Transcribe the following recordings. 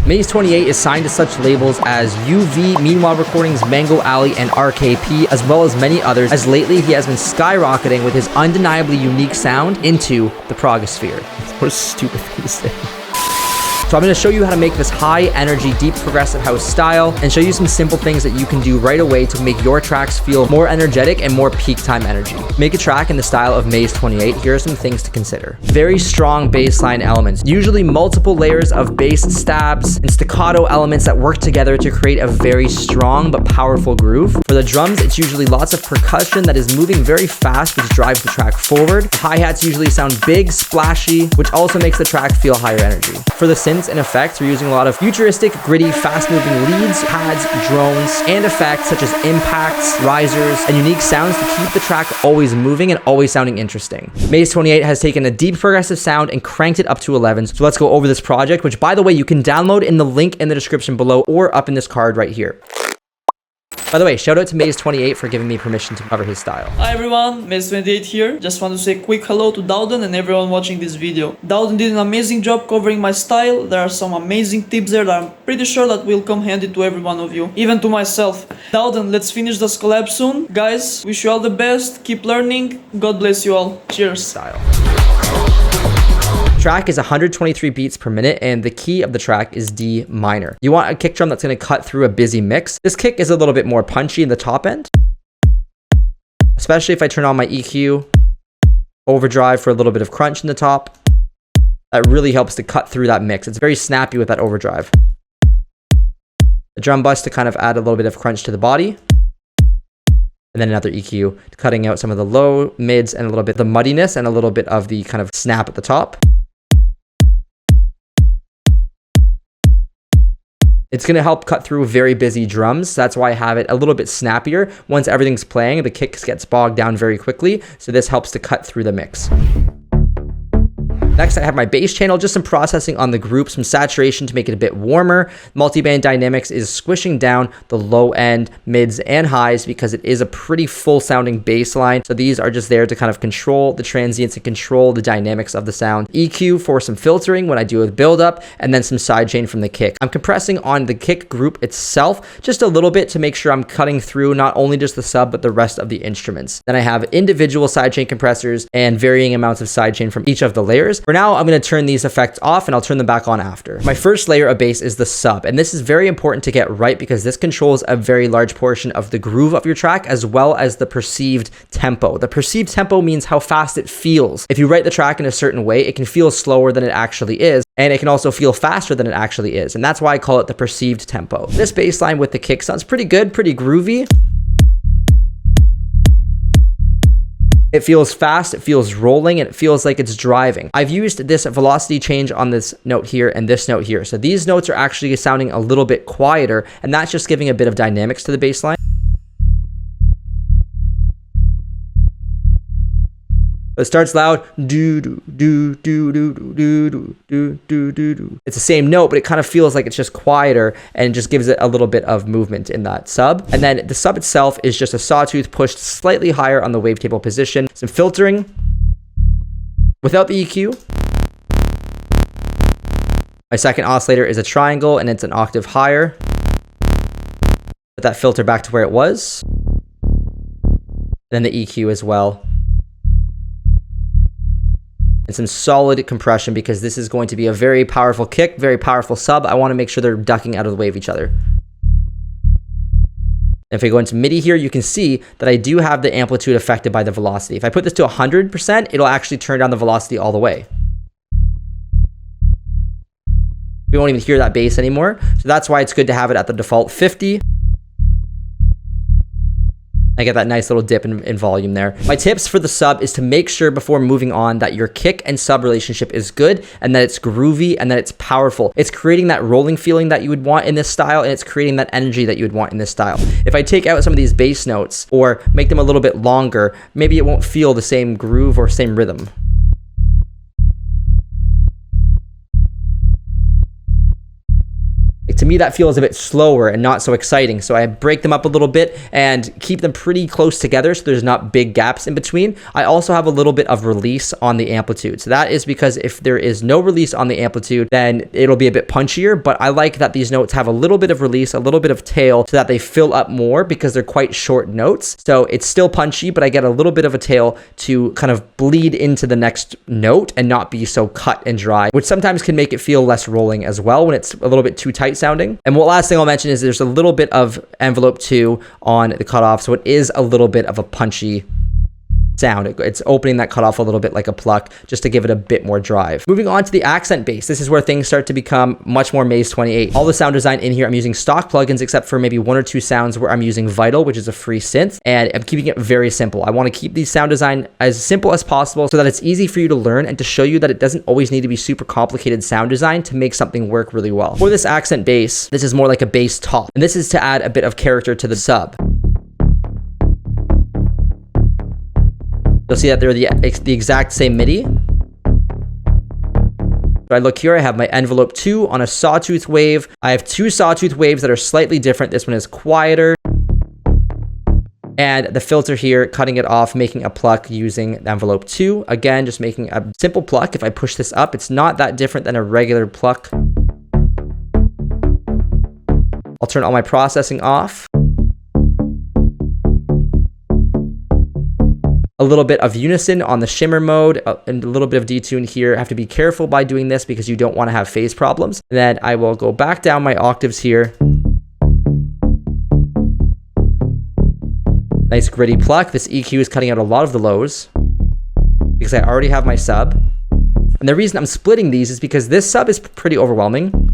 Maze 28 is signed to such labels as UV, Meanwhile Recordings, Mango Alley, and RKP, as well as many others, as lately he has been skyrocketing with his undeniably unique sound into the progosphere. What a stupid thing to say. So I'm going to show you how to make this high energy, deep progressive house style and show you some simple things that you can do right away to make your tracks feel more energetic and more peak time energy. Make a track in the style of Maze 28. Here are some things to consider. Very strong bass line elements, usually multiple layers of bass stabs and staccato elements that work together to create a very strong but powerful groove. For the drums, it's usually lots of percussion that is moving very fast, which drives the track forward. The hi-hats usually sound big, splashy, which also makes the track feel higher energy. For the synths and effects, we're using a lot of futuristic, gritty, fast-moving leads, pads, drones, and effects such as impacts, risers, and unique sounds to keep the track always moving and always sounding interesting. Maze 28 has taken a deep progressive sound and cranked it up to 11. So let's go over this project, which by the way, you can download in the link in the description below or up in this card right here. By the way, shout out to Maze 28 for giving me permission to cover his style. Hi everyone, Maze 28 here. Just want to say a quick hello to Dowden and everyone watching this video. Dowden did an amazing job covering my style. There are some amazing tips there that I'm pretty sure that will come handy to every one of you, even to myself. Dowden, let's finish this collab soon. Guys, wish you all the best. Keep learning. God bless you all. Cheers. Style. Track is 123 beats per minute and the key of the track is D minor. You want a kick drum that's going to cut through a busy mix. This kick is a little bit more punchy in the top end, especially if I turn on my EQ, overdrive for a little bit of crunch in the top. That really helps to cut through that mix. It's very snappy with that overdrive. The drum bus to kind of add a little bit of crunch to the body. And then another EQ, cutting out some of the low, mids, and a little bit of the muddiness and a little bit of the kind of snap at the top. It's going to help cut through very busy drums. That's why I have it a little bit snappier. Once everything's playing, the kicks gets bogged down very quickly. So this helps to cut through the mix. Next, I have my bass channel, just some processing on the group, some saturation to make it a bit warmer. Multiband dynamics is squishing down the low end, mids, and highs because it is a pretty full sounding bass line. So these are just there to kind of control the transients and control the dynamics of the sound. EQ for some filtering when I do a build up, and then some sidechain from the kick. I'm compressing on the kick group itself just a little bit to make sure I'm cutting through not only just the sub, but the rest of the instruments. Then I have individual sidechain compressors and varying amounts of sidechain from each of the layers. For now, I'm going to turn these effects off and I'll turn them back on after. My first layer of bass is the sub, and this is very important to get right because this controls a very large portion of the groove of your track as well as the perceived tempo. The perceived tempo means how fast it feels. If you write the track in a certain way, it can feel slower than it actually is, and it can also feel faster than it actually is, and that's why I call it the perceived tempo. This bass line with the kick sounds pretty good, pretty groovy. It feels fast, it feels rolling, and it feels like it's driving. I've used this velocity change on this note here and this note here. So these notes are actually sounding a little bit quieter, and that's just giving a bit of dynamics to the bass line. It starts loud, do do do do do do do do do do do. It's the same note, but it kind of feels like it's just quieter and just gives it a little bit of movement in that sub. And then the sub itself is just a sawtooth pushed slightly higher on the wavetable position. Some filtering without the EQ. My second oscillator is a triangle and it's an octave higher. Put that filter back to where it was. And then the EQ as well. And some solid compression because this is going to be a very powerful kick, very powerful sub. I want to make sure they're ducking out of the way of each other. If I go into MIDI here, you can see that I do have the amplitude affected by the velocity. If I put this to 100%, it'll actually turn down the velocity all the way. We won't even hear that bass anymore. So that's why it's good to have it at the default 50. I get that nice little dip in volume there. My tips for the sub is to make sure before moving on that your kick and sub relationship is good and that it's groovy and that it's powerful. It's creating that rolling feeling that you would want in this style, and it's creating that energy that you would want in this style. If I take out some of these bass notes or make them a little bit longer, maybe it won't feel the same groove or same rhythm. To To me, that feels a bit slower and not so exciting. So I break them up a little bit and keep them pretty close together so there's not big gaps in between. I also have a little bit of release on the amplitude. So that is because if there is no release on the amplitude, then it'll be a bit punchier, but I like that these notes have a little bit of release, a little bit of tail, so that they fill up more because they're quite short notes. So it's still punchy, but I get a little bit of a tail to kind of bleed into the next note and not be so cut and dry, which sometimes can make it feel less rolling as well when it's a little bit too tight sounding. And one last thing I'll mention is there's a little bit of envelope 2 on the cutoff, so it is a little bit of a punchy sound. It's opening that cutoff a little bit like a pluck just to give it a bit more drive. Moving on to the accent bass. This is where things start to become much more Maze 28. All the sound design in here, I'm using stock plugins except for maybe 1 or 2 sounds where I'm using Vital, which is a free synth, and I'm keeping it very simple. I want to keep the sound design as simple as possible so that it's easy for you to learn and to show you that it doesn't always need to be super complicated sound design to make something work really well. For this accent bass, this is more like a bass top, and this is to add a bit of character to the sub. You'll see that they're the exact same MIDI. So I look here, I have my envelope 2 on a sawtooth wave. I have 2 sawtooth waves that are slightly different. This one is quieter. And the filter here, cutting it off, making a pluck using envelope 2. Again, just making a simple pluck. If I push this up, it's not that different than a regular pluck. I'll turn all my processing off. A little bit of unison on the shimmer mode and a little bit of detune here. I have to be careful by doing this because you don't want to have phase problems. And then I will go back down my octaves here. Nice gritty pluck. This EQ is cutting out a lot of the lows because I already have my sub. And the reason I'm splitting these is because this sub is pretty overwhelming.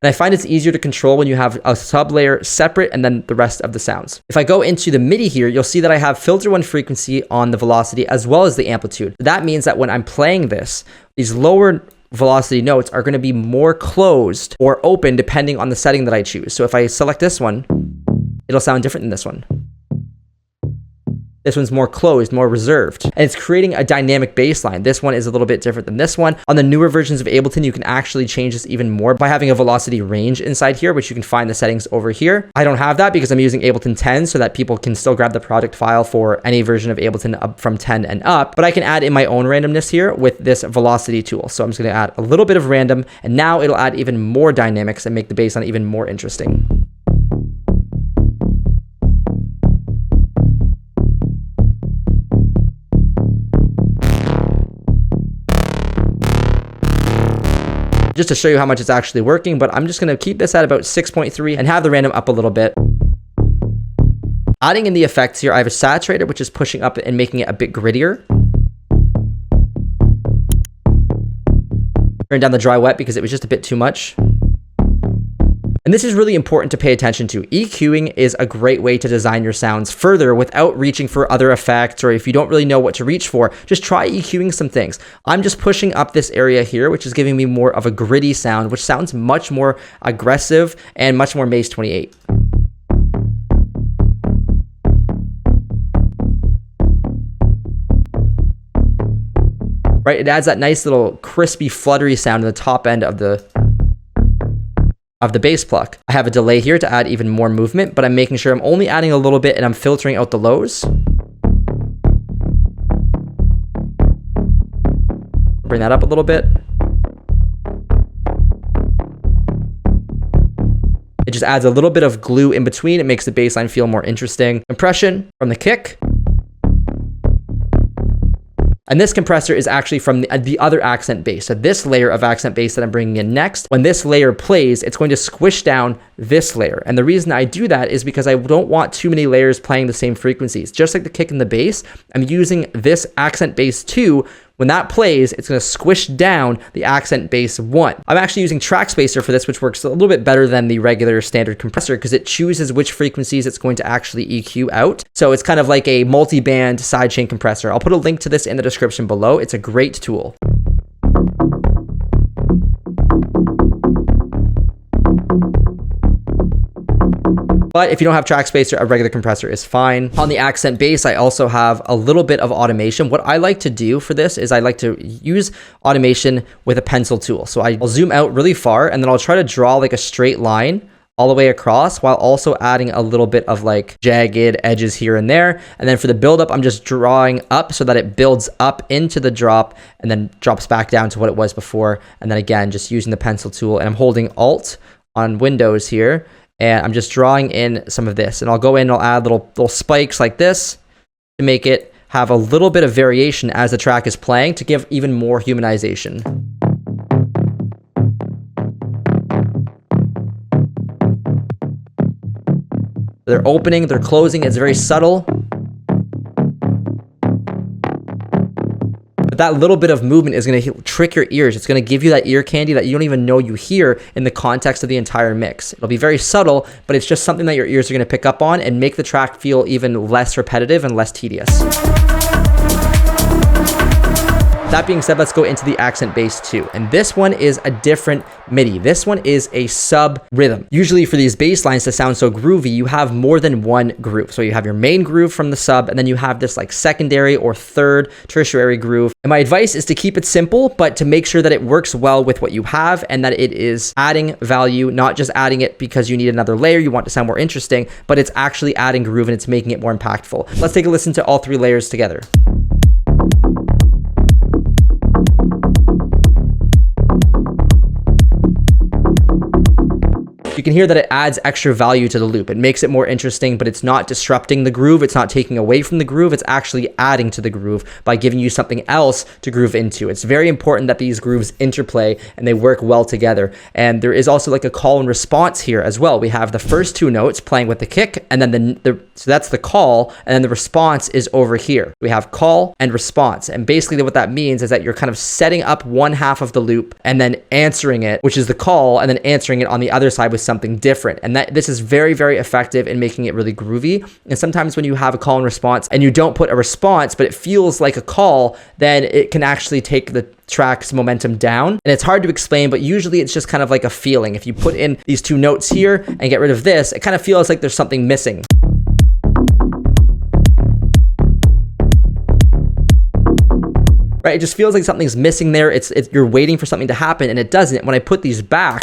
And I find it's easier to control when you have a sub layer separate and then the rest of the sounds. If I go into the MIDI here, you'll see that I have filter 1 frequency on the velocity as well as the amplitude. That means that when I'm playing this, these lower velocity notes are going to be more closed or open depending on the setting that I choose. So if I select this one, it'll sound different than this one. This one's more closed, more reserved, and it's creating a dynamic bass line. This one is a little bit different than this one. On the newer versions of Ableton, you can actually change this even more by having a velocity range inside here, which you can find the settings over here. I don't have that because I'm using Ableton 10 so that people can still grab the project file for any version of Ableton up from 10 and up, but I can add in my own randomness here with this velocity tool. So I'm just going to add a little bit of random, and now it'll add even more dynamics and make the bass line even more interesting. Just to show you how much it's actually working, but I'm just going to keep this at about 6.3 and have the random up a little bit. Adding in the effects here, I have a saturator, which is pushing up and making it a bit grittier. Turn down the dry wet because it was just a bit too much. And this is really important to pay attention to. EQing is a great way to design your sounds further without reaching for other effects, or if you don't really know what to reach for, just try EQing some things. I'm just pushing up this area here, which is giving me more of a gritty sound, which sounds much more aggressive and much more Maze 28. Right, it adds that nice little crispy, fluttery sound in the top end of the bass pluck. I have a delay here to add even more movement, but I'm making sure I'm only adding a little bit and I'm filtering out the lows. Bring that up a little bit. It just adds a little bit of glue in between. It makes the bass line feel more interesting. Compression from the kick. And this compressor is actually from the other accent bass. So this layer of accent bass that I'm bringing in next, when this layer plays, it's going to squish down this layer. And the reason I do that is because I don't want too many layers playing the same frequencies. Just like the kick and the bass, I'm using this accent bass 2. When that plays, it's going to squish down the accent bass 1. I'm actually using Track Spacer for this, which works a little bit better than the regular standard compressor because it chooses which frequencies it's going to actually EQ out. So it's kind of like a multi-band sidechain compressor. I'll put a link to this in the description below. It's a great tool. But if you don't have track spacer, a regular compressor is fine. On the accent bass, I also have a little bit of automation. What I like to do for this is I like to use automation with a pencil tool. So I'll zoom out really far and then I'll try to draw like a straight line all the way across while also adding a little bit of like jagged edges here and there. And then for the buildup, I'm just drawing up so that it builds up into the drop and then drops back down to what it was before. And then again, just using the pencil tool, and I'm holding Alt on Windows here, and I'm just drawing in some of this. And I'll go in and I'll add little spikes like this to make it have a little bit of variation as the track is playing to give even more humanization. They're opening, they're closing, it's very subtle. But that little bit of movement is gonna trick your ears. It's gonna give you that ear candy that you don't even know you hear in the context of the entire mix. It'll be very subtle, but it's just something that your ears are gonna pick up on and make the track feel even less repetitive and less tedious. That being said, let's go into the accent bass too. And this one is a different MIDI. This one is a sub rhythm. Usually for these bass lines to sound so groovy, you have more than one groove. So you have your main groove from the sub, and then you have this like secondary or third tertiary groove. And my advice is to keep it simple, but to make sure that it works well with what you have and that it is adding value, not just adding it because you need another layer, you want to sound more interesting, but it's actually adding groove and it's making it more impactful. Let's take a listen to all three layers together. You can hear that it adds extra value to the loop. It makes it more interesting, but it's not disrupting the groove. It's not taking away from the groove. It's actually adding to the groove by giving you something else to groove into. It's very important that these grooves interplay and they work well together. And there is also like a call and response here as well. We have the first two notes playing with the kick, and then so that's the call, and then the response is over here. We have call and response. And basically what that means is that you're kind of setting up one half of the loop and then answering it, which is the call, and then answering it on the other side with something different. And that this is very, very effective in making it really groovy. And sometimes when you have a call and response and you don't put a response, but it feels like a call, then it can actually take the track's momentum down. And it's hard to explain, but usually it's just kind of like a feeling. If you put in these two notes here and get rid of this, it kind of feels like there's something missing. Right? It just feels like something's missing there. You're waiting for something to happen and it doesn't. When I put these back,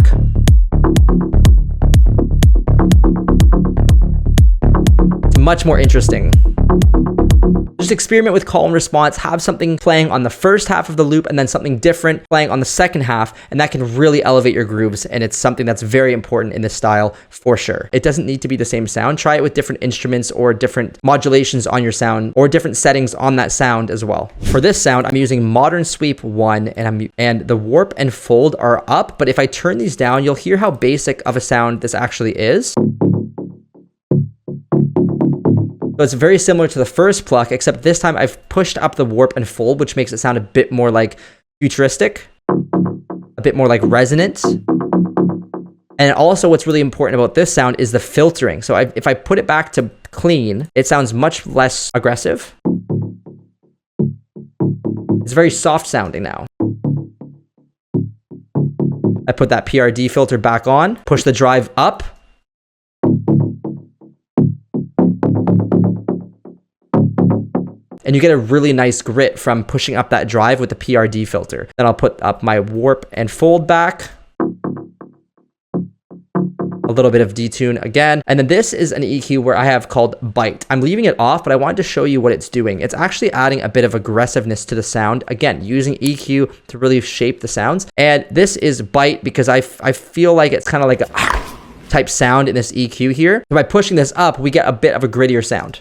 it's much more interesting. Just experiment with call and response, have something playing on the first half of the loop and then something different playing on the second half, and that can really elevate your grooves, and it's something that's very important in this style for sure. It doesn't need to be the same sound. Try it with different instruments or different modulations on your sound or different settings on that sound as well. For this sound, I'm using Modern Sweep 1 and the warp and fold are up, but if I turn these down, you'll hear how basic of a sound this actually is. So it's very similar to the first pluck, except this time I've pushed up the warp and fold, which makes it sound a bit more like futuristic, a bit more like resonant. And also what's really important about this sound is the filtering. So if I put it back to clean, it sounds much less aggressive. It's very soft sounding now. I put that PRD filter back on, push the drive up. And you get a really nice grit from pushing up that drive with the PRD filter. Then I'll put up my warp and fold back. A little bit of detune again. And then this is an EQ where I have called Bite. I'm leaving it off, but I wanted to show you what it's doing. It's actually adding a bit of aggressiveness to the sound. Again, using EQ to really shape the sounds. And this is Bite because I feel like it's kind of like a type sound in this EQ here. So by pushing this up, we get a bit of a grittier sound.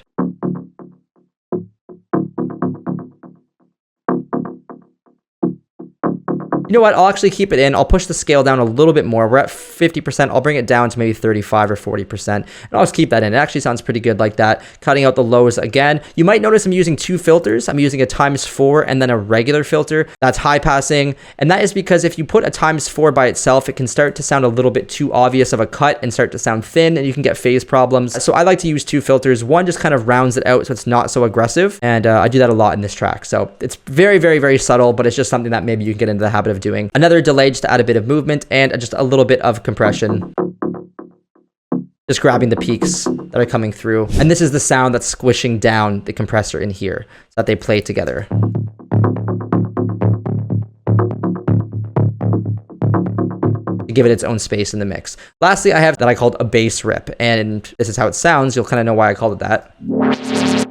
You know what? I'll actually keep it in. I'll push the scale down a little bit more. We're at 50%. I'll bring it down to maybe 35 or 40%. And I'll just keep that in. It actually sounds pretty good like that. Cutting out the lows again. You might notice I'm using two filters. I'm using a ×4 and then a regular filter. That's high passing. And that is because if you put a ×4 by itself, it can start to sound a little bit too obvious of a cut and start to sound thin, and you can get phase problems. So I like to use two filters. One just kind of rounds it out so it's not so aggressive. And I do that a lot in this track. So it's very, very, very subtle, but it's just something that maybe you can get into the habit of doing. Another delay just to add a bit of movement and just a little bit of compression. just grabbing the peaks that are coming through. And this is the sound that's squishing down the compressor in here so that they play together. To give it its own space in the mix. Lastly, I have that I called a bass rip, and this is how it sounds. You'll kind of know why I called it that.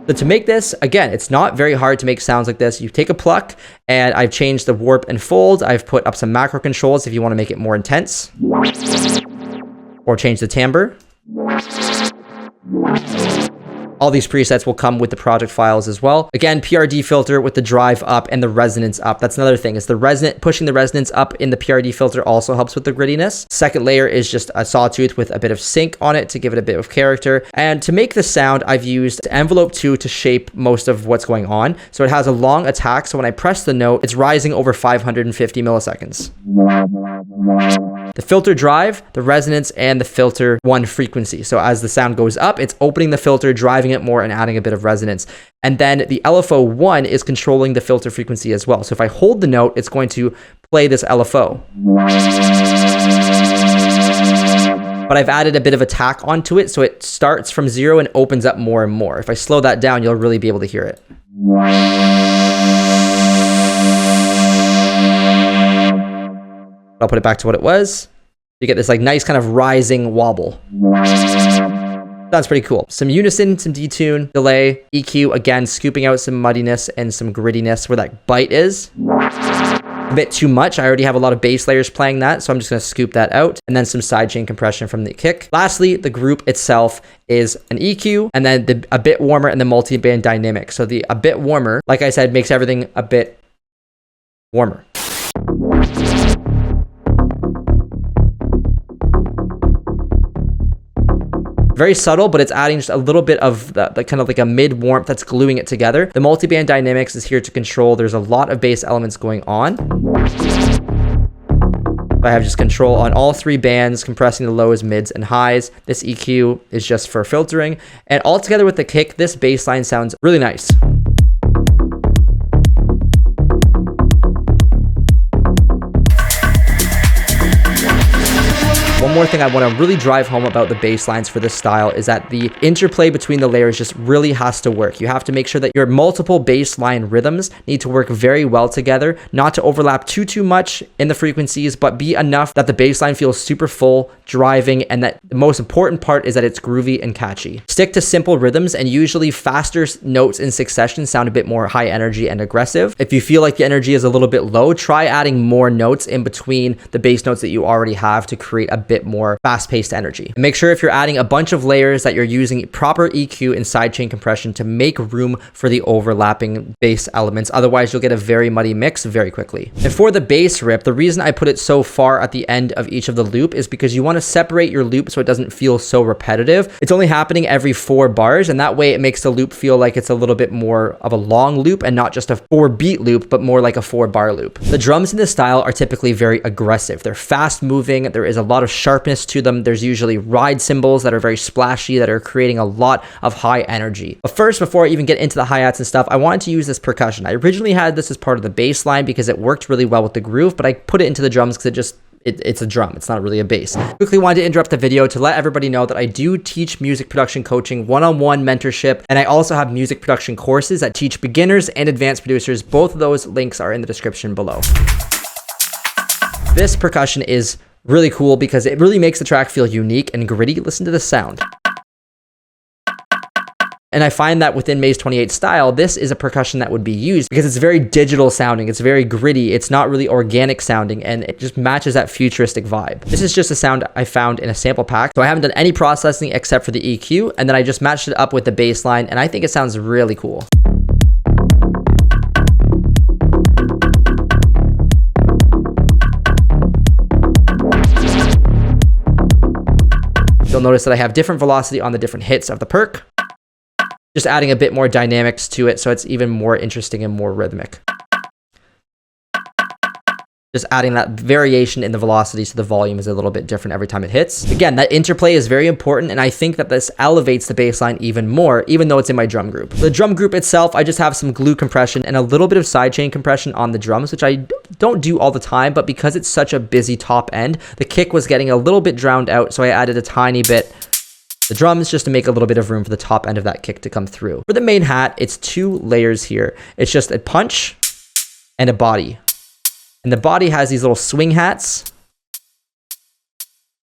So to make this, again, it's not very hard to make sounds like this. You take a pluck, and I've changed the warp and fold. I've put up some macro controls if you want to make it more intense, or change the timbre. All these presets will come with the project files as well. Again, PRD filter with the drive up and the resonance up. That's another thing, is pushing the resonance up in the PRD filter also helps with the grittiness. Second layer is just a sawtooth with a bit of sync on it to give it a bit of character. And to make the sound, I've used envelope 2 to shape most of what's going on. So it has a long attack. So when I press the note, it's rising over 550 milliseconds. The filter drive, the resonance, and the filter 1 frequency. So as the sound goes up, it's opening the filter, driving it more, and adding a bit of resonance. And then the LFO 1 is controlling the filter frequency as well. So if I hold the note, it's going to play this LFO. But I've added a bit of attack onto it, so it starts from 0 and opens up more and more. If I slow that down, you'll really be able to hear it. I'll put it back to what it was. You get this like nice kind of rising wobble. That's pretty cool. Some unison, some detune, delay, EQ, again, scooping out some muddiness and some grittiness where that bite is. A bit too much. I already have a lot of bass layers playing that, so I'm just going to scoop that out. And then some sidechain compression from the kick. Lastly, the group itself is an EQ, and then a bit warmer and the multi-band dynamic. So the a bit warmer, like I said, makes everything a bit warmer. Very subtle, but it's adding just a little bit of the kind of like a mid warmth that's gluing it together. The multi-band dynamics is here to control. There's a lot of bass elements going on. I have just control on all 3 bands, compressing the lows, mids, and highs. This EQ is just for filtering. And all together with the kick, this bass line sounds really nice. One more thing I want to really drive home about the bass lines for this style is that the interplay between the layers just really has to work. You have to make sure that your multiple bass line rhythms need to work very well together, not to overlap too much in the frequencies, but be enough that the bass line feels super full, driving, and that the most important part is that it's groovy and catchy. Stick to simple rhythms, and usually faster notes in succession sound a bit more high energy and aggressive. If you feel like the energy is a little bit low, try adding more notes in between the bass notes that you already have to create a bit more fast-paced energy. And make sure if you're adding a bunch of layers that you're using proper EQ and sidechain compression to make room for the overlapping bass elements. Otherwise, you'll get a very muddy mix very quickly. And for the bass rip, the reason I put it so far at the end of each of the loop is because you want to separate your loop so it doesn't feel so repetitive. It's only happening every 4 bars, and that way it makes the loop feel like it's a little bit more of a long loop and not just a 4-beat loop, but more like a 4-bar loop. The drums in this style are typically very aggressive. They're fast moving. There is a lot of sharpness to them. There's usually ride cymbals that are very splashy that are creating a lot of high energy. But first, before I even get into the hi-hats and stuff, I wanted to use this percussion. I originally had this as part of the bass line because it worked really well with the groove, but I put it into the drums because it's a drum. It's not really a bass. Quickly wanted to interrupt the video to let everybody know that I do teach music production coaching, one-on-one mentorship, and I also have music production courses that teach beginners and advanced producers. Both of those links are in the description below. This percussion is really cool because it really makes the track feel unique and gritty. Listen to the sound. And I find that within Maze 28 style, this is a percussion that would be used because it's very digital sounding. It's very gritty. It's not really organic sounding, and it just matches that futuristic vibe. This is just a sound I found in a sample pack. So I haven't done any processing except for the EQ, and then I just matched it up with the bass line, and I think it sounds really cool. You'll notice that I have different velocity on the different hits of the perc. Just adding a bit more dynamics to it so it's even more interesting and more rhythmic. Just adding that variation in the velocity so the volume is a little bit different every time it hits. Again, that interplay is very important, and I think that this elevates the bass line even more, even though it's in my drum group. The drum group itself, I just have some glue compression and a little bit of sidechain compression on the drums, which I don't do all the time, but because it's such a busy top end, the kick was getting a little bit drowned out, so I added a tiny bit the drums just to make a little bit of room for the top end of that kick to come through. For the main hat, it's 2 layers here. It's just a punch and a body. And the body has these little swing hats.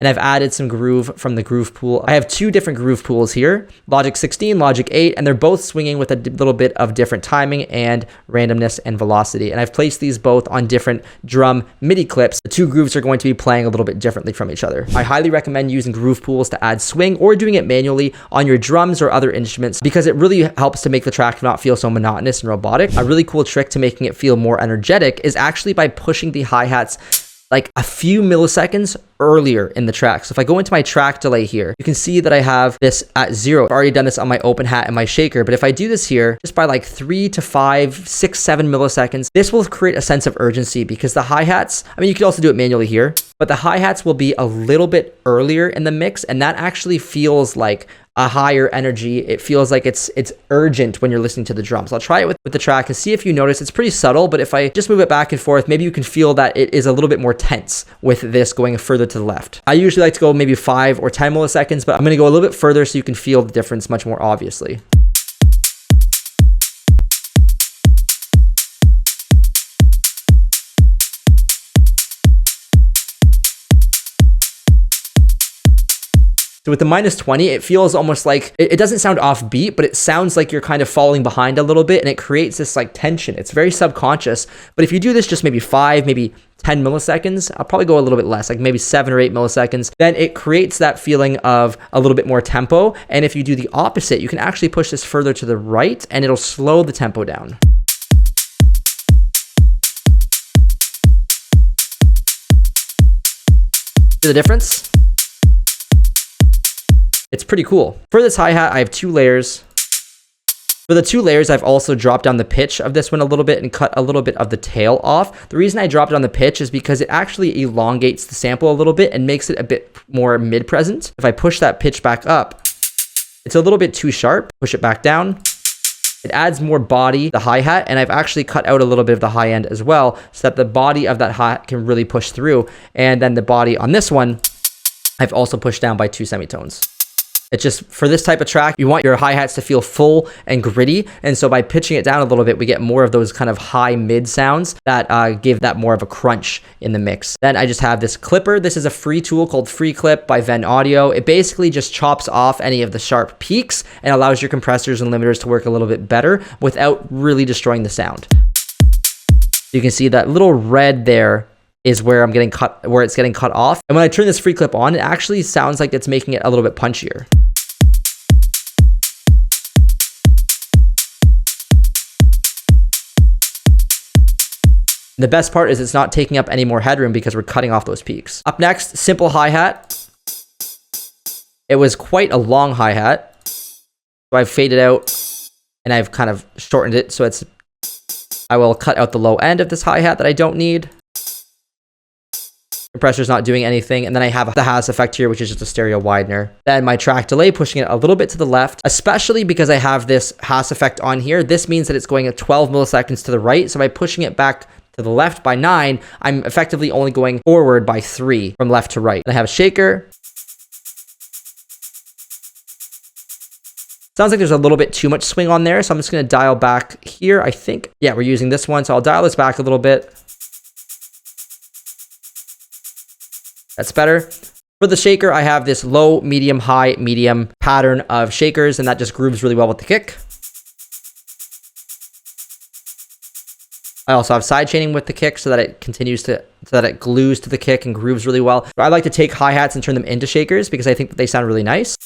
And I've added some groove from the groove pool. I have 2 different groove pools here, Logic 16, Logic 8, and they're both swinging with a little bit of different timing and randomness and velocity. And I've placed these both on different drum MIDI clips. The 2 grooves are going to be playing a little bit differently from each other. I highly recommend using groove pools to add swing or doing it manually on your drums or other instruments because it really helps to make the track not feel so monotonous and robotic. A really cool trick to making it feel more energetic is actually by pushing the hi-hats like a few milliseconds earlier in the track. So if I go into my track delay here, you can see that I have this at 0. I've already done this on my open hat and my shaker, but if I do this here, just by like 3 to 5, 6, 7 milliseconds, this will create a sense of urgency because the hi-hats, I mean, you could also do it manually here, but the hi-hats will be a little bit earlier in the mix, and that actually feels like a higher energy. It feels like it's urgent when you're listening to the drums. I'll try it with the track and see if you notice. It's pretty subtle, but if I just move it back and forth, maybe you can feel that it is a little bit more tense with this going further to the left. I usually like to go maybe 5 or 10 milliseconds, but I'm going to go a little bit further so you can feel the difference much more obviously. So with the -20, it feels almost like, it doesn't sound offbeat, but it sounds like you're kind of falling behind a little bit, and it creates this like tension. It's very subconscious, but if you do this just maybe 5, maybe 10 milliseconds, I'll probably go a little bit less, like maybe 7 or 8 milliseconds, then it creates that feeling of a little bit more tempo. And if you do the opposite, you can actually push this further to the right and it'll slow the tempo down. See the difference? It's pretty cool. For this hi-hat, I have 2 layers. For the 2 layers, I've also dropped down the pitch of this one a little bit and cut a little bit of the tail off. The reason I dropped it on the pitch is because it actually elongates the sample a little bit and makes it a bit more mid-present. If I push that pitch back up, it's a little bit too sharp. Push it back down. It adds more body, the hi-hat, and I've actually cut out a little bit of the high end as well so that the body of that hi-hat can really push through. And then the body on this one, I've also pushed down by 2 semitones. It's just, for this type of track, you want your hi-hats to feel full and gritty. And so by pitching it down a little bit, we get more of those kind of high mid sounds that give that more of a crunch in the mix. Then I just have this clipper. This is a free tool called Free Clip by vital.audio. It basically just chops off any of the sharp peaks and allows your compressors and limiters to work a little bit better without really destroying the sound. You can see that little red there is where it's getting cut off. And when I turn this free clip on, it actually sounds like it's making it a little bit punchier. The best part is it's not taking up any more headroom because we're cutting off those peaks. Up next, simple hi-hat. It was quite a long hi-hat. So I've faded out and I've kind of shortened it. So I will cut out the low end of this hi-hat that I don't need. Compressor's not doing anything. And then I have the Haas effect here, which is just a stereo widener. Then my track delay, pushing it a little bit to the left, especially because I have this Haas effect on here. This means that it's going at 12 milliseconds to the right. So by pushing it back to the left by 9, I'm effectively only going forward by 3 from left to right. And I have a shaker. Sounds like there's a little bit too much swing on there. So I'm just going to dial back here. I think, yeah, we're using this one. So I'll dial this back a little bit. That's better. For the shaker, I have this low, medium, high, medium pattern of shakers, and that just grooves really well with the kick. I also have side chaining with the kick so that it glues to the kick and grooves really well. So I like to take hi-hats and turn them into shakers because I think that they sound really nice.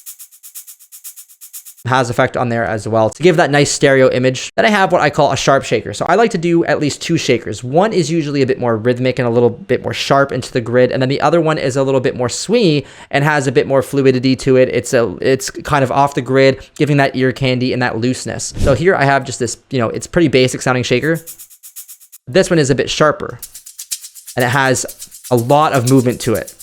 Has effect on there as well to give that nice stereo image. Then I have what I call a sharp shaker. So I like to do at least 2 shakers. One is usually a bit more rhythmic and a little bit more sharp into the grid, and then the other one is a little bit more swingy and has a bit more fluidity to it. It's kind of off the grid, giving that ear candy and that looseness. So here I have just this, it's pretty basic sounding shaker. This one is a bit sharper and it has a lot of movement to it.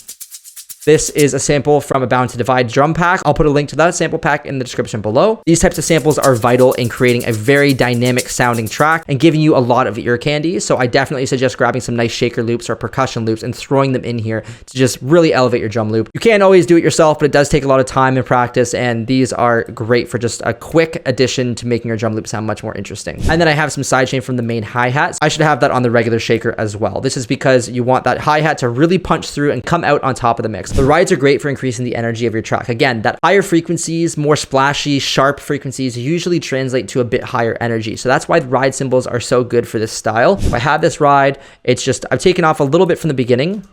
This is a sample from a Bound to Divide drum pack. I'll put a link to that sample pack in the description below. These types of samples are vital in creating a very dynamic sounding track and giving you a lot of ear candy. So I definitely suggest grabbing some nice shaker loops or percussion loops and throwing them in here to just really elevate your drum loop. You can't always do it yourself, but it does take a lot of time and practice, and these are great for just a quick addition to making your drum loop sound much more interesting. And then I have some sidechain from the main hi-hat. I should have that on the regular shaker as well. This is because you want that hi-hat to really punch through and come out on top of the mix. The rides are great for increasing the energy of your track. Again, that higher frequencies, more splashy, sharp frequencies usually translate to a bit higher energy. So that's why the ride cymbals are so good for this style. If I have this ride, it's just, I've taken off a little bit from the beginning.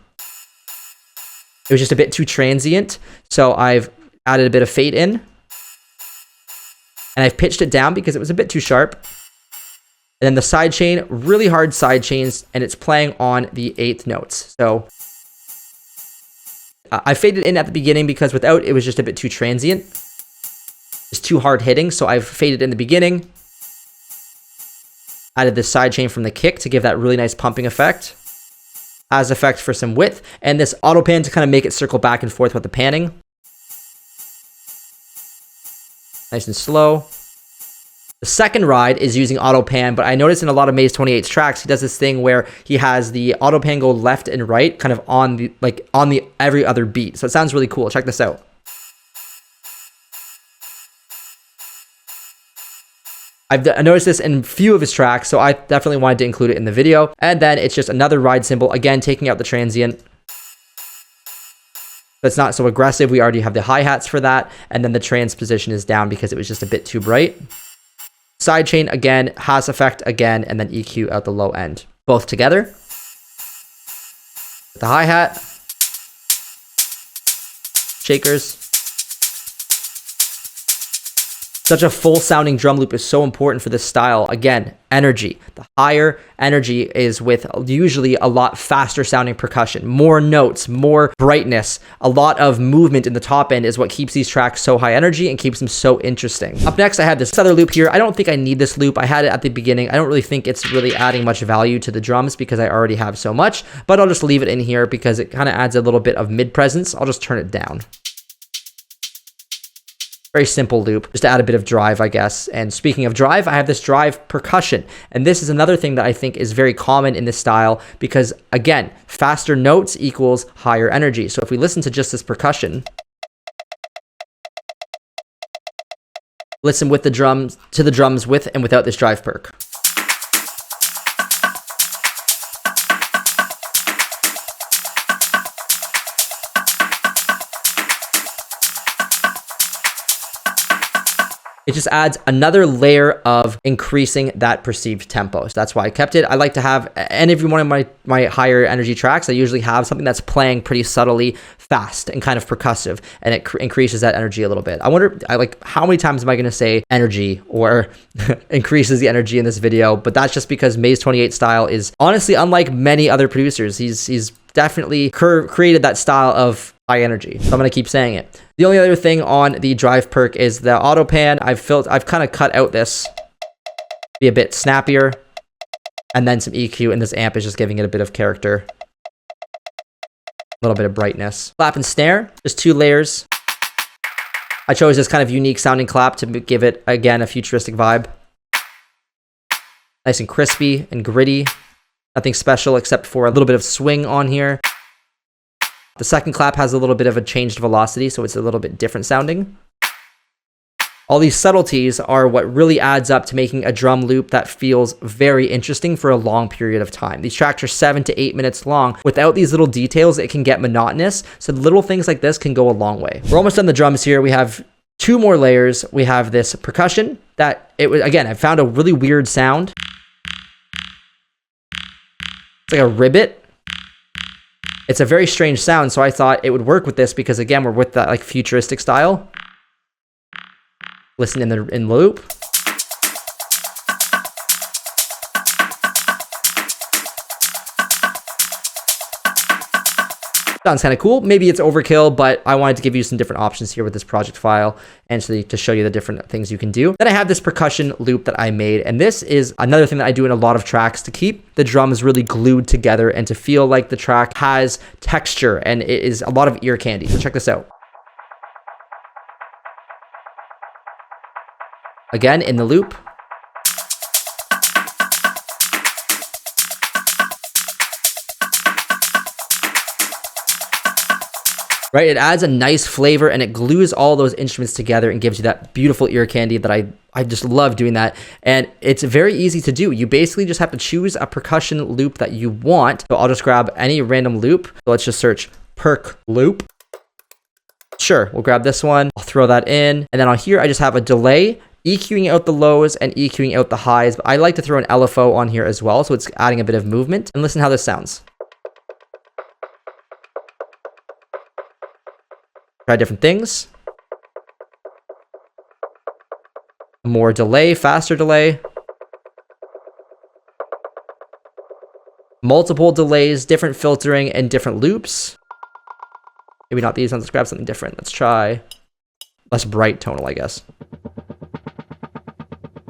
It was just a bit too transient. So I've added a bit of fade in. And I've pitched it down because it was a bit too sharp. And then the side chain, really hard side chains, and it's playing on the 8th notes. So I faded in at the beginning because without, it was just a bit too transient. It's too hard hitting, so I've faded in the beginning. Added this side chain from the kick to give that really nice pumping effect. Has effect for some width, and this auto pan to kind of make it circle back and forth with the panning. Nice and slow. The second ride is using auto pan, but I noticed in a lot of Maze 28's tracks, he does this thing where he has the auto pan go left and right, kind of on the every other beat. So it sounds really cool. Check this out. I noticed this in a few of his tracks, so I definitely wanted to include it in the video. And then it's just another ride cymbal, again, taking out the transient. That's not so aggressive. We already have the hi-hats for that. And then the trans position is down because it was just a bit too bright. Sidechain again, has effect again, and then EQ out the low end. Both together. The hi-hat. Shakers. Such a full sounding drum loop is so important for this style. Again, energy. The higher energy is with usually a lot faster sounding percussion, more notes, more brightness, a lot of movement in the top end is what keeps these tracks so high energy and keeps them so interesting. Up next, I have this other loop here. I don't think I need this loop. I had it at the beginning. I don't really think it's really adding much value to the drums because I already have so much, but I'll just leave it in here because it kind of adds a little bit of mid presence. I'll just turn it down. Very simple loop, just to add a bit of drive, I guess. And speaking of drive, I have this drive percussion. And this is another thing that I think is very common in this style because, again, faster notes equals higher energy. So if we listen to just this percussion, listen with the drums, to the drums with and without this drive perk. It just adds another layer of increasing that perceived tempo. So that's why I kept it. I like to have, and every one of my higher energy tracks, I usually have something that's playing pretty subtly fast and kind of percussive, and it increases that energy a little bit. I wonder, how many times am I going to say energy or increases the energy in this video? But that's just because Maze 28 style is honestly unlike many other producers. He's definitely created that style of high energy. So I'm going to keep saying it. The only other thing on the drive perk is the auto pan. I've kind of cut out this, be a bit snappier, and then some EQ, and this amp is just giving it a bit of character, a little bit of brightness. Clap and snare, just 2 layers. I chose this kind of unique sounding clap to give it, again, a futuristic vibe. Nice and crispy and gritty. Nothing special except for a little bit of swing on here. The second clap has a little bit of a changed velocity, so it's a little bit different sounding. All these subtleties are what really adds up to making a drum loop that feels very interesting for a long period of time. These tracks are 7 to 8 minutes long. Without these little details, it can get monotonous. So little things like this can go a long way. We're almost done the drums here. We have 2 more layers. We have this percussion that again, I found a really weird sound. It's like a ribbit. It's a very strange sound, so I thought it would work with this because, again, we're with that like futuristic style. Listen in the loop. Sounds kind of cool. Maybe it's overkill, but I wanted to give you some different options here with this project file and to show you the different things you can do. Then I have this percussion loop that I made, and this is another thing that I do in a lot of tracks to keep the drums really glued together and to feel like the track has texture, and it is a lot of ear candy. So check this out. Again, in the loop. Right, it adds a nice flavor and it glues all those instruments together and gives you that beautiful ear candy that I just love doing that. And it's very easy to do. You basically just have to choose a percussion loop that you want. So I'll just grab any random loop. So let's just search Perc loop. Sure, we'll grab this one. I'll throw that in. And then on here, I just have a delay, EQing out the lows and EQing out the highs. But I like to throw an LFO on here as well. So it's adding a bit of movement. And listen how this sounds. Try different things. More delay, faster delay. Multiple delays, different filtering, and different loops. Maybe not these ones. Let's grab something different. Let's try less bright tonal, I guess.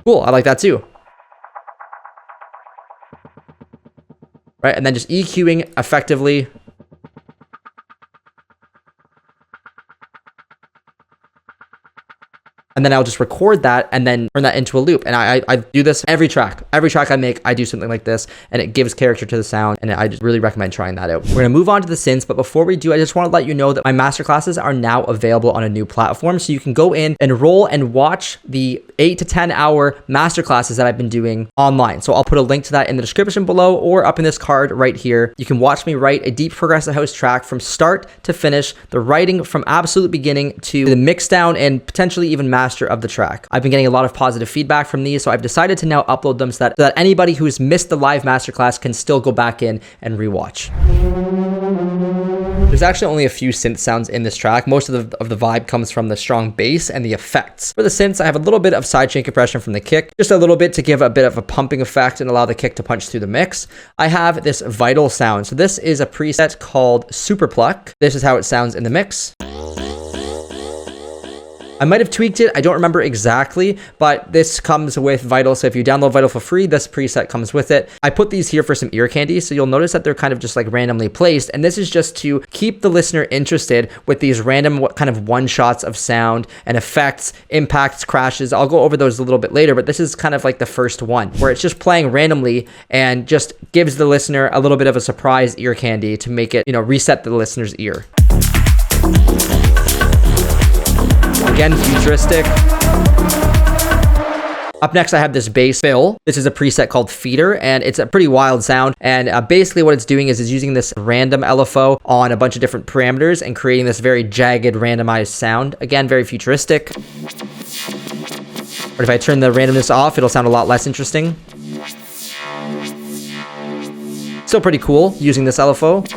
Cool, I like that too. Right, and then just EQing effectively. And then I'll just record that and then turn that into a loop. And I do this every track. Every track I make, I do something like this, and it gives character to the sound. And I just really recommend trying that out. We're going to move on to the synths. But before we do, I just want to let you know that my masterclasses are now available on a new platform. So you can go in, enroll, and watch the 8 to 10 hour masterclasses that I've been doing online. So I'll put a link to that in the description below or up in this card right here. You can watch me write a deep progressive house track from start to finish, the writing from absolute beginning to the mix down and potentially even master of the track. I've been getting a lot of positive feedback from these, so I've decided to now upload them so that anybody who's missed the live masterclass can still go back in and rewatch. There's actually only a few synth sounds in this track. Most of the vibe comes from the strong bass and the effects. For the synths, I have a little bit of sidechain compression from the kick, just a little bit to give a bit of a pumping effect and allow the kick to punch through the mix. I have this vital sound. So this is a preset called Super Pluck. This is how it sounds in the mix. I might have tweaked it. I don't remember exactly, but this comes with Vital. So if you download Vital for free, this preset comes with it. I put these here for some ear candy. So you'll notice that they're kind of just like randomly placed. And this is just to keep the listener interested with these random kind of one shots of sound and effects, impacts, crashes. I'll go over those a little bit later, but this is kind of like the first one where it's just playing randomly and just gives the listener a little bit of a surprise ear candy to make it, reset the listener's ear. Again, futuristic. Up next, I have this bass fill. This is a preset called Feeder, and it's a pretty wild sound. And basically what it's doing is using this random LFO on a bunch of different parameters and creating this very jagged, randomized sound. Again, very futuristic. But if I turn the randomness off, it'll sound a lot less interesting. Still pretty cool using this LFO.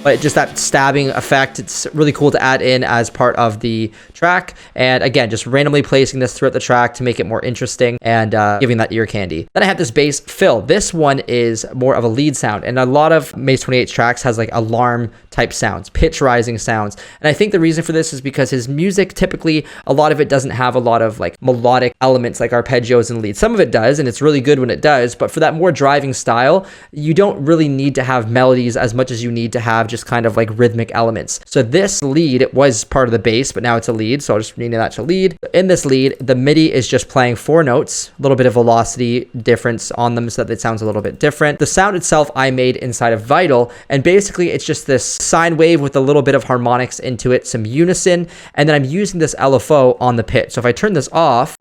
But just that stabbing effect, it's really cool to add in as part of the track. And again, just randomly placing this throughout the track to make it more interesting and giving that ear candy. Then I have this bass fill. This one is more of a lead sound. And a lot of Mace 28's tracks has like alarm type sounds, pitch rising sounds. And I think the reason for this is because his music, typically, a lot of it doesn't have a lot of like melodic elements like arpeggios and leads. Some of it does, and it's really good when it does. But for that more driving style, you don't really need to have melodies as much as you need to have just kind of like rhythmic elements. So this lead, it was part of the bass, but now it's a lead. So I'll just rename that to lead. In this lead, the MIDI is just playing 4 notes, a little bit of velocity difference on them so that it sounds a little bit different. The sound itself I made inside of Vital, and basically it's just this sine wave with a little bit of harmonics into it, some unison, and then I'm using this LFO on the pitch. So if I turn this off,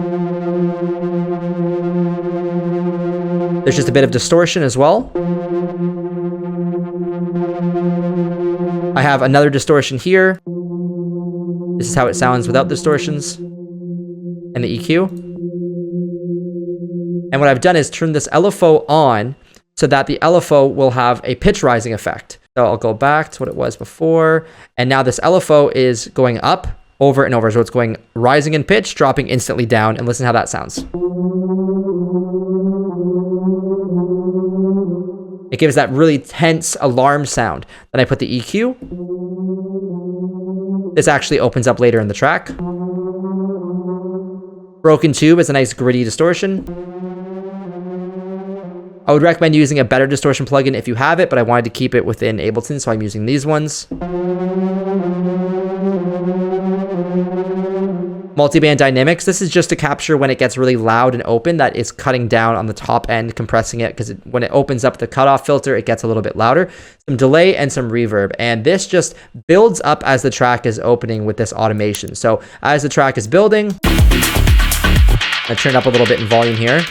there's just a bit of distortion as well. I have another distortion here. This is how it sounds without distortions and the EQ. And what I've done is turn this LFO on so that the LFO will have a pitch rising effect. So I'll go back to what it was before. And now this LFO is going up over and over. So it's going rising in pitch, dropping instantly down. And listen how that sounds. It gives that really tense alarm sound. Then I put the EQ. This actually opens up later in the track. Broken Tube is a nice gritty distortion. I would recommend using a better distortion plugin if you have it, but I wanted to keep it within Ableton, so I'm using these ones. Multiband dynamics. This is just to capture when it gets really loud and open, that is cutting down on the top end, compressing it, because when it opens up the cutoff filter, it gets a little bit louder. Some delay and some reverb. And this just builds up as the track is opening with this automation. So as the track is building, I turn it up a little bit in volume here.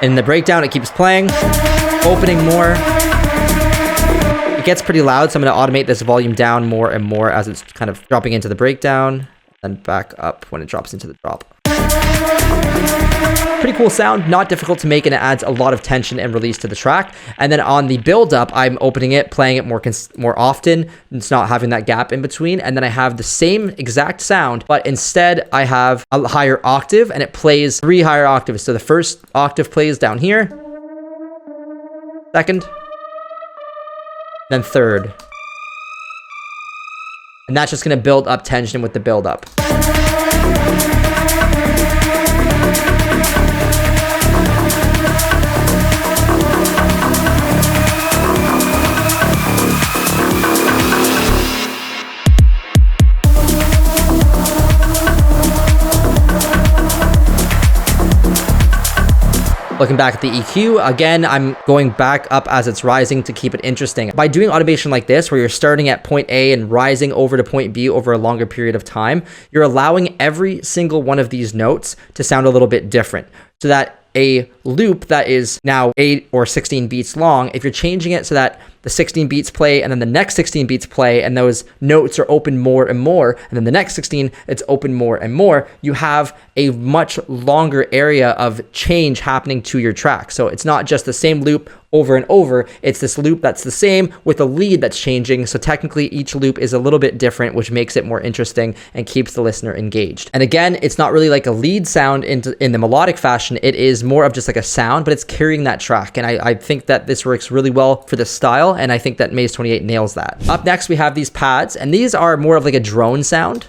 In the breakdown, it keeps playing, opening more. It gets pretty loud, so I'm going to automate this volume down more and more as it's kind of dropping into the breakdown, then back up when it drops into the drop. Pretty cool sound, not difficult to make, and it adds a lot of tension and release to the track. And then on the build up, I'm opening it, playing it more often. It's not having that gap in between. And then I have the same exact sound, but instead I have a higher octave, and it plays 3 higher octaves. So the first octave plays down here, second, then third. And that's just going to build up tension with the build up. Looking back at the EQ, again, I'm going back up as it's rising to keep it interesting. By doing automation like this, where you're starting at point A and rising over to point B over a longer period of time, you're allowing every single one of these notes to sound a little bit different, so that a loop that is now 8 or 16 beats long, if you're changing it so that the 16 beats play and then the next 16 beats play and those notes are open more and more, and then the next 16 it's open more and more, you have a much longer area of change happening to your track. So it's not just the same loop over and over, it's this loop that's the same with a lead that's changing. So technically each loop is a little bit different, which makes it more interesting and keeps the listener engaged. And again, it's not really like a lead sound in the melodic fashion, it is more of just like a sound, but it's carrying that track. And I think that this works really well for the style, and I think that Maze 28 nails that. Up next, we have these pads, and these are more of like a drone sound.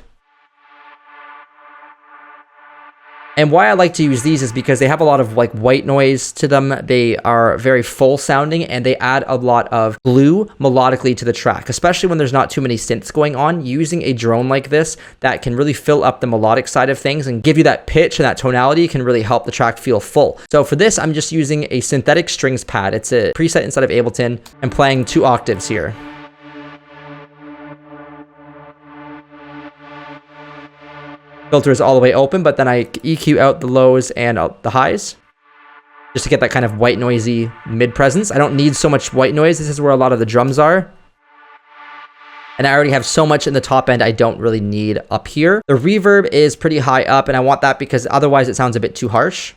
And why I like to use these is because they have a lot of like white noise to them. They are very full sounding, and they add a lot of glue melodically to the track, especially when there's not too many synths going on. Using a drone like this that can really fill up the melodic side of things and give you that pitch and that tonality can really help the track feel full. So for this, I'm just using a synthetic strings pad. It's a preset inside of Ableton. I'm playing 2 octaves here. Filter is all the way open, but then I EQ out the lows and the highs just to get that kind of white noisy mid presence. I don't need so much white noise. This is where a lot of the drums are. And I already have so much in the top end I don't really need up here. The reverb is pretty high up, and I want that because otherwise it sounds a bit too harsh.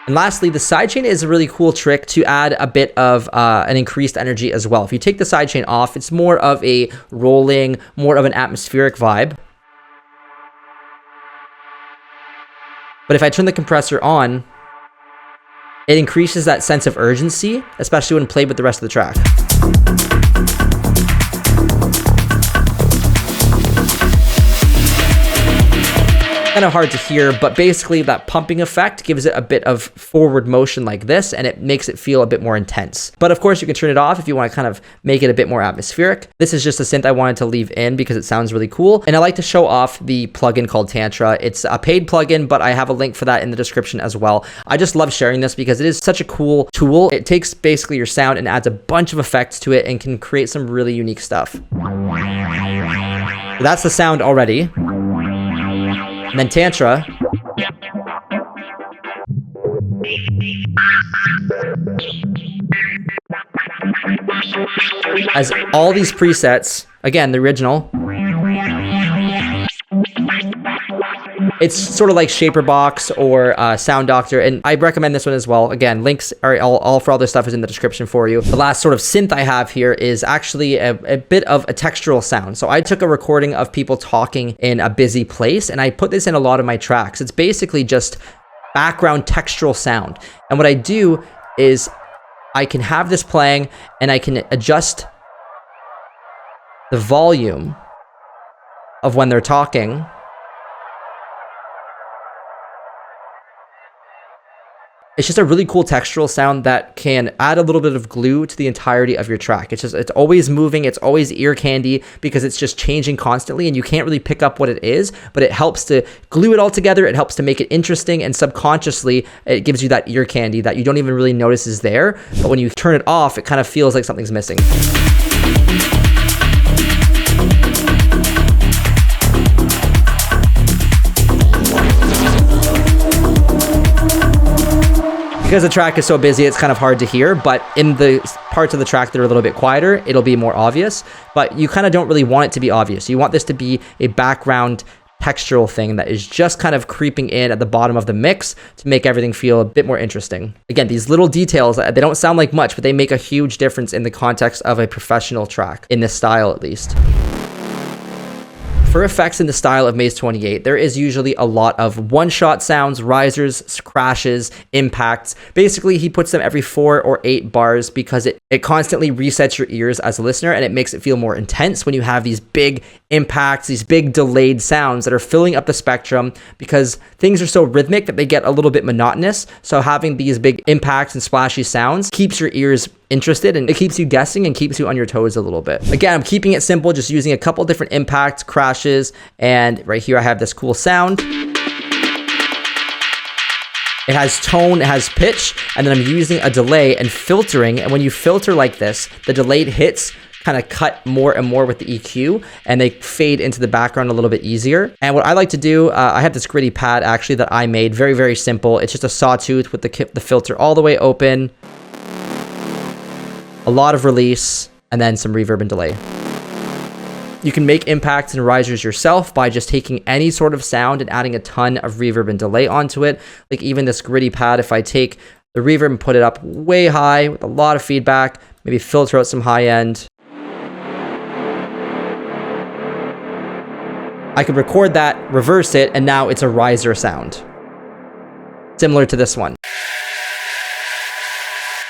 And lastly, the sidechain is a really cool trick to add a bit of an increased energy as well. If you take the sidechain off, it's more of a rolling, more of an atmospheric vibe. But if I turn the compressor on, it increases that sense of urgency, especially when played with the rest of the track. Kind of hard to hear, but basically that pumping effect gives it a bit of forward motion like this, and it makes it feel a bit more intense. But of course you can turn it off if you want to kind of make it a bit more atmospheric. This is just a synth I wanted to leave in because it sounds really cool. And I like to show off the plugin called Tantra. It's a paid plugin, but I have a link for that in the description as well. I just love sharing this because it is such a cool tool. It takes basically your sound and adds a bunch of effects to it and can create some really unique stuff. So that's the sound already. And then Tantra. as all these presets, again, the original, it's sort of like Shaperbox or Sound Doctor, and I recommend this one as well. Again, links are all for all this stuff is in the description for you. The last sort of synth I have here is actually a bit of a textural sound. So I took a recording of people talking in a busy place, and I put this in a lot of my tracks. It's basically just background textural sound. And what I do is I can have this playing, and I can adjust the volume of when they're talking. It's just a really cool textural sound that can add a little bit of glue to the entirety of your track. It's always moving, it's always ear candy because it's just changing constantly and you can't really pick up what it is, but it helps to glue it all together, it helps to make it interesting, and subconsciously it gives you that ear candy that you don't even really notice is there, but when you turn it off, it kind of feels like something's missing. Because the track is so busy, it's kind of hard to hear, but in the parts of the track that are a little bit quieter, it'll be more obvious, but you kind of don't really want it to be obvious. You want this to be a background textural thing that is just kind of creeping in at the bottom of the mix to make everything feel a bit more interesting. Again, these little details, they don't sound like much, but they make a huge difference in the context of a professional track, in this style at least. For effects in the style of Maze 28, there is usually a lot of one-shot sounds, risers, crashes, impacts. Basically, he puts them every 4 or 8 bars because it constantly resets your ears as a listener, and it makes it feel more intense when you have these big impacts, these big delayed sounds that are filling up the spectrum because things are so rhythmic that they get a little bit monotonous. So having these big impacts and splashy sounds keeps your ears interested, and it keeps you guessing and keeps you on your toes a little bit. Again, I'm keeping it simple, just using a couple different impacts, crashes, and right here I have this cool sound. It has tone, it has pitch, and then I'm using a delay and filtering, and when you filter like this, the delayed hits kind of cut more and more with the EQ, and they fade into the background a little bit easier. And what I like to do, I have this gritty pad actually that I made, very, very simple. It's just a sawtooth with the filter all the way open, a lot of release, and then some reverb and delay. You can make impacts and risers yourself by just taking any sort of sound and adding a ton of reverb and delay onto it. Like even this gritty pad, if I take the reverb and put it up way high with a lot of feedback, maybe filter out some high end, I could record that, reverse it, and now it's a riser sound. Similar to this one.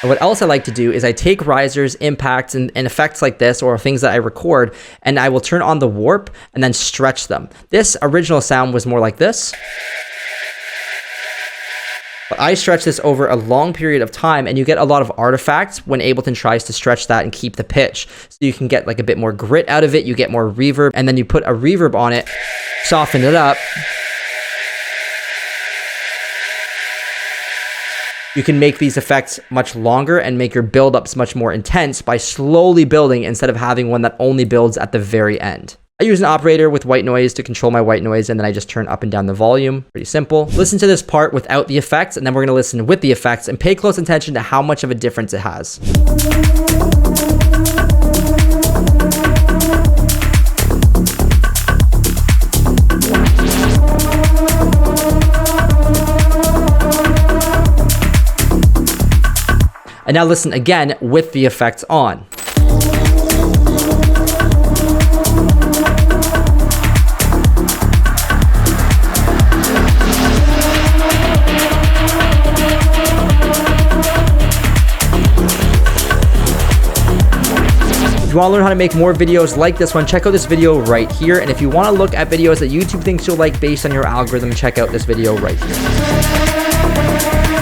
And what else I like to do is I take risers, impacts, and effects like this, or things that I record, and I will turn on the warp and then stretch them. This original sound was more like this. But I stretch this over a long period of time, and you get a lot of artifacts when Ableton tries to stretch that and keep the pitch. So you can get like a bit more grit out of it, you get more reverb, and then you put a reverb on it, soften it up. You can make these effects much longer and make your build-ups much more intense by slowly building instead of having one that only builds at the very end. I use an operator with white noise to control my white noise, and then I just turn up and down the volume. Pretty simple. Listen to this part without the effects, and then we're going to listen with the effects and pay close attention to how much of a difference it has. And now listen again with the effects on. If you want to learn how to make more videos like this one, check out this video right here. And if you want to look at videos that YouTube thinks you'll like based on your algorithm, check out this video right here.